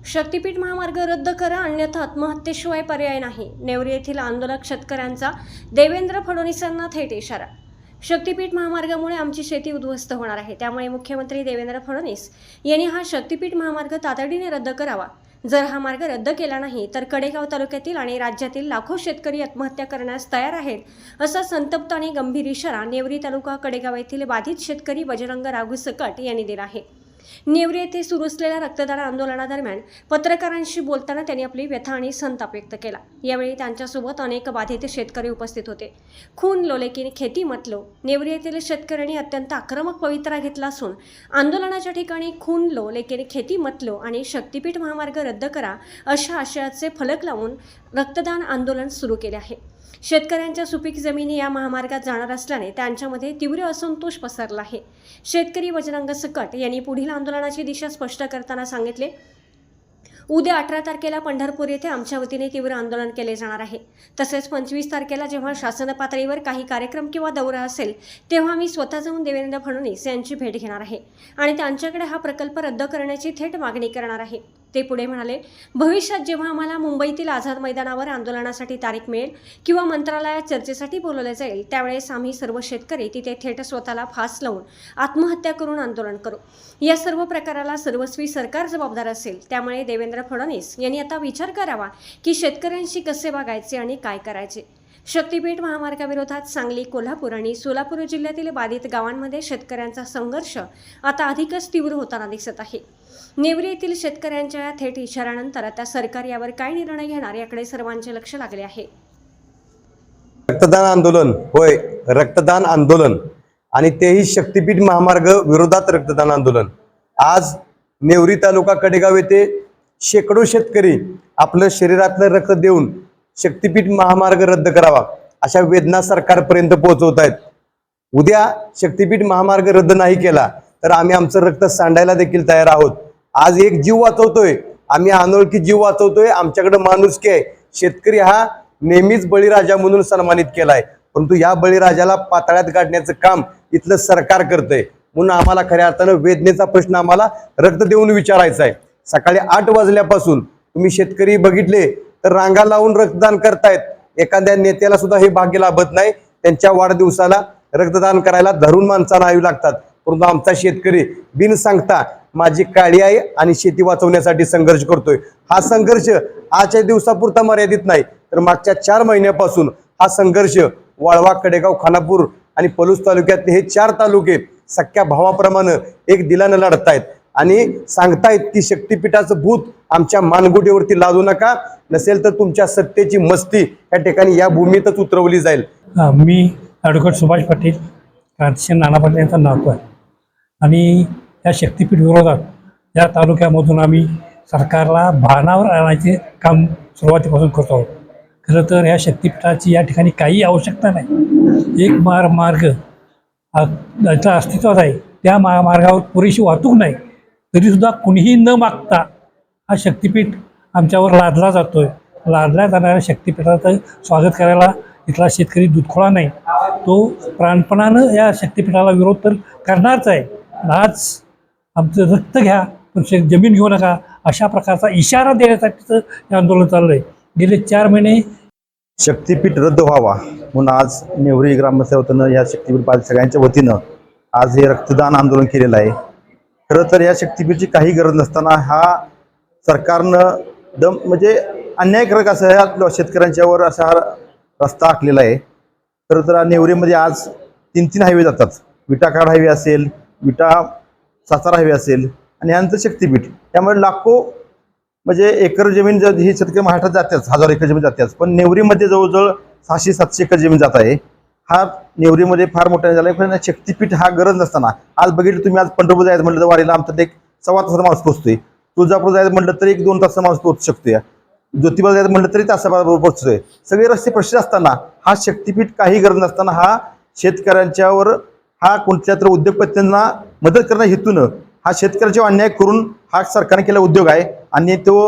शक्तीपीठ महामार्ग रद्द करा, अन्यथा आत्महत्येशिवाय पर्याय नाही. नेवरी येथील आंदोलक शेतकऱ्यांचा देवेंद्र फडणवीसांना थेट इशारा. शक्तीपीठ महामार्गामुळे आमची शेती उद्ध्वस्त होणार आहे. त्यामुळे मुख्यमंत्री देवेंद्र फडणवीस यांनी हा शक्तीपीठ महामार्ग तातडीने रद्द करावा. जर हा मार्ग रद्द केला नाही तर कडेगाव तालुक्यातील आणि राज्यातील लाखो शेतकरी आत्महत्या करण्यास तयार आहेत, असा संतप्त आणि गंभीर इशारा नेवरी तालुका कडेगाव येथील बाधित शेतकरी बजरंग राघू सकट यांनी दिला आहे. नेवरी येथे सुरू असलेल्या रक्तदान आंदोलनादरम्यान पत्रकारांशी बोलताना त्यांनी आपली व्यथा आणि संताप व्यक्त केला. यावेळी त्यांच्यासोबत अनेक बाधित शेतकरी उपस्थित होते. खून लो लेकिन खेती मत लो. नेवरी येथील शेतकऱ्यांनी अत्यंत आक्रमक पवित्रा घेतला असून आंदोलनाच्या ठिकाणी खून लो लेकिन खेती मत लो आणि शक्तीपीठ महामार्ग रद्द करा अशा आशयाचे फलक लावून रक्तदान आंदोलन सुरू केले आहे. शेतकऱ्यांच्या सुपीक जमिनी या महामार्गात जाणार असल्याने त्यांच्यामध्ये तीव्र असंतोष पसरला आहे. शेतकरी बजरंग सकट यांनी पुढील आंदोलनाची दिशा स्पष्ट करताना सांगितले, उद्या 18 तारखेला पंढरपूर येथे आमच्या वतीने तीव्र आंदोलन केले जाणार आहे. तसेच 25 तारखेला जेव्हा शासन पातळीवर काही कार्यक्रम किंवा दौरा असेल तेव्हा मी स्वतः जाऊन देवेंद्र फडणवीस यांची भेट घेणार आहे आणि त्यांच्याकडे हा प्रकल्प रद्द करण्याची थेट मागणी करणार आहे. ते पुढे म्हणाले, भविष्यात जेव्हा आम्हाला मुंबईतील आझाद मैदानावर आंदोलनासाठी तारीख मिळेल किंवा मंत्रालयात चर्चेसाठी बोलवले जाईल त्यावेळेस आम्ही सर्व शेतकरी तिथे थेट स्वतःला फास लावून आत्महत्या करून आंदोलन करू. या सर्व प्रकाराला सर्वस्वी सरकार जबाबदार असेल. त्यामुळे देवेंद्र फडणवीस यांनी आता विचार करावा की शेतकऱ्यांशी कसे वागायचे आणि काय करायचे. शक्तीपीठ महामार्गाविरोधात सांगली, कोल्हापूर आणि सोलापूर जिल्ह्यातील बाधित गावांमध्ये शेतकऱ्यांचा संघर्ष आता अधिकच तीव्र होताना दिसत आहे. नेवरी येथील शेतकऱ्यांच्या या थेट इशाऱ्यानंतर आता सरकार यावर काय निर्णय घेणार याकडे सर्वांचे लक्ष लागले आहे. रक्तदान आंदोलन होय, रक्तदान आंदोलन आणि तेही शक्तीपीठ महामार्ग विरोधात रक्तदान आंदोलन. आज नेवरी तालुका कडेगाव येथे शेकडो शेतकरी आपलं शरीरातलं रक्त देऊन शक्तीपीठ महामार्ग रद्द करावा अशा वेदना सरकारपर्यंत पोहोचवत आहेत. उद्या शक्तीपीठ महामार्ग रद्द नाही केला तर आम्ही आमचं रक्त सांडायला देखील तयार आहोत. आज एक जीव वाचवतोय, आम्ही अनोळखी जीव वाचवतोय. आमच्याकडे माणुसकी आहे. शेतकरी हा नेहमीच बळीराजा म्हणून सन्मानित केलाय, परंतु या बळीराजाला पाताळ्यात गाडण्याचं काम इथलं सरकार करतंय. म्हणून आम्हाला खऱ्या अर्थानं वेदनेचा प्रश्न आम्हाला रक्त देऊन विचारायचा आहे. सकाळी 8 वाजल्यापासून तुम्ही शेतकरी बघितले तर रांगा लावून रक्तदान करतायत. एखाद्या नेत्याला सुद्धा हे भाग्य लाभत नाही. त्यांच्या वाढदिवसाला रक्तदान करायला धरून माणसाला यावी लागतात, परंतु आमचा शेतकरी बिन सांगता माझी काळी आहे आणि शेती वाचवण्यासाठी संघर्ष करतोय. हा संघर्ष आजच्या दिवसापुरता मर्यादित नाही तर मागच्या 4 महिन्यापासून हा संघर्ष वाळवा, कडेगाव, खानापूर आणि पलूस तालुक्यातले हे 4 तालुके सख्या भावाप्रमाणे एक दिलानं लढतायत आणि सांगतायत की शक्तीपीठाचं भूत आमच्या मानगुटीवरती लादू नका, नसेल तर तुमच्या सत्तेची मस्ती या ठिकाणी या भूमीतच उतरवली जाईल. मी ॲडव्होकेट सुभाष पाटील, क्रांतिसिंह नाना पाटील यांचा नातू आहे आणि या शक्तीपीठ विरोधात या तालुक्यामधून आम्ही सरकारला भानावर आणायचे काम सुरुवातीपासून करतो आहोत. खरं तर ह्या शक्तीपीठाची या ठिकाणी काही आवश्यकता नाही. एक मार्ग याच्या अस्तित्वात आहे, त्या मार्गावर पुरेशी वाहतूक नाही, तरीसुद्धा कुणीही न मागता हा शक्तीपीठ आमच्यावर लादला जातोय. लादल्या जाणाऱ्या शक्तीपीठाचं स्वागत करायला इथला शेतकरी दुधखोळा नाही. तो प्राणपणानं या शक्तीपीठाला विरोध तर करणारच आहे. आज आमचं रक्त घ्या पण जमीन घेऊ नका अशा प्रकारचा इशारा देण्यासाठीचं हे आंदोलन चाललं आहे. गेले 4 महिने शक्तीपीठ रद्द व्हावा म्हणून आज नेवरी ग्रामसेवकानं या शक्तीपीठ बाधित सगळ्यांच्या वतीनं आज हे रक्तदान आंदोलन केलेलं आहे. खरं तर या शक्तीपीठची काही गरज नसताना हा सरकारनं म्हणजे अन्यायकारक असं ह्या शेतकऱ्यांच्यावर असा हा रस्ता आखलेला आहे. खरं तर नेवरीमध्ये आज 3 हायवे जातात. विटाकाड हायवे असेल, सातारा हायवे असेल आणि यानंतर शक्तीपीठ. त्यामुळे लाखो म्हणजे एकर जमीन ही शेतकरी महाराष्ट्रात जातेच, 1000 एकर जमीन जातेच, पण नेवरीमध्ये जवळजवळ 600-700 एकर जमीन जात आहे. हा नेवरीमध्ये फार मोठा झाला आहे. पण शक्तीपीठ हा गरज नसताना आज बघितलं तुम्ही, आज पंढरपूर जायचं म्हटलं तर वारीला आमचा 1.25 तास माणूस पोहोचतोय. तुळजापूर जायचं म्हटलं तर 1-2 तास माणूस पोहोचू शकतोय. ज्योतिबा जायचं म्हटलं तरी तासाबरोबर पोहोचतोय. सगळे रस्ते प्रशस्त असताना हा शक्तीपीठ काही गरज नसताना हा शेतकऱ्यांच्यावर हा कोणत्या तर उद्योगपत्यांना मदत करणं हेतून हा शेतकऱ्याचा अन्याय करून हा सरकारने केलेला उद्योग आहे आणि तो